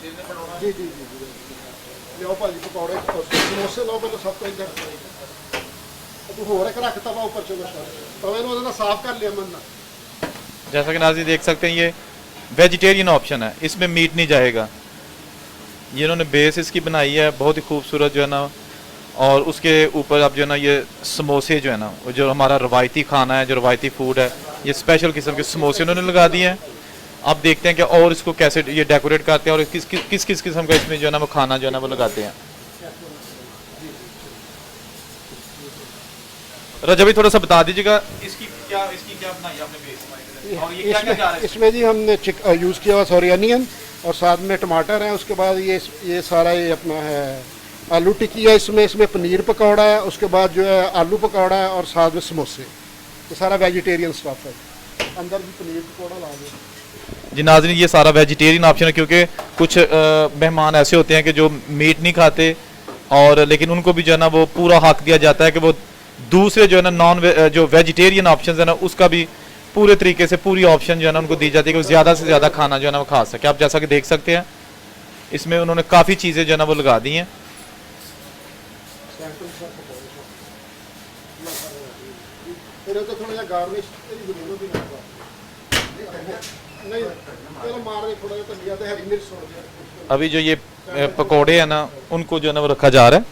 जी जी जी जी लियो भाजी पकौड़े समोसे लो पहले सब तो इधर तू हो रहा रख तवा ऊपर चलो तवे ना साफ कर लिया मन जैसा कि नाज़रीन देख सकते हैं ये वेजिटेरियन ऑप्शन है, इसमें मीट नहीं जाएगा। ये इन्होंने बेस इसकी बनाई है बहुत ही खूबसूरत जो है ना, और उसके ऊपर अब जो है ना ये समोसे जो है ना, वो जो हमारा रवायती खाना है, जो रवायती फूड है, ये स्पेशल किस्म के समोसे उन्होंने लगा दिए हैं। अब देखते हैं कि और इसको कैसे ये डेकोरेट करते हैं और किस किस्म का इसमें जो है ना वो खाना जो है ना वो लगाते हैं। रजा भाई थोड़ा सा बता दीजिएगा इसकी क्या बनाई है आपने बेस, और ये क्या क्या जा रहा है इसमें जी हमने यूज़ किया हुआ सॉरी अनियन और साथ में टमाटर है। उसके बाद ये सारा ये अपना है आलू टिक्की है, इसमें पनीर पकौड़ा है, उसके बाद जो है आलू पकौड़ा है और साथ में समोसे। ये सारा वेजिटेरियन स्टफ है, अंदर भी पनीर पकौड़ा ला दो जी। नाज़रीन ये सारा वेजिटेरियन ऑप्शन है, क्योंकि कुछ मेहमान ऐसे होते हैं कि जो मीट नहीं खाते, और लेकिन उनको भी जो है ना वो पूरा हक दिया जाता है कि वो दूसरे जो है ना जो वेजिटेरियन ऑप्शन है ना उसका भी पूरे तरीके से पूरी ऑप्शन जो है ना उनको दी जाती है कि वो ज़्यादा से ज़्यादा खाना जो है ना वो खा सके। आप जैसा कि देख सकते हैं इसमें उन्होंने काफ़ी चीज़ें जो है ना वो लगा दी हैं। तो थोड़ा गार्निश नहीं मार थोड़ा हरी मिर्च। अभी जो ये पकोड़े हैं ना उनको जो है ना वो रखा जा रहा है,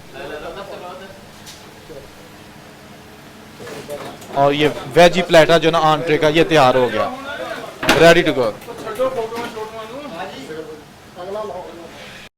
और ये वेजी प्लेटर जो ना आंट्रे का ये तैयार हो गया, रेडी टू गो।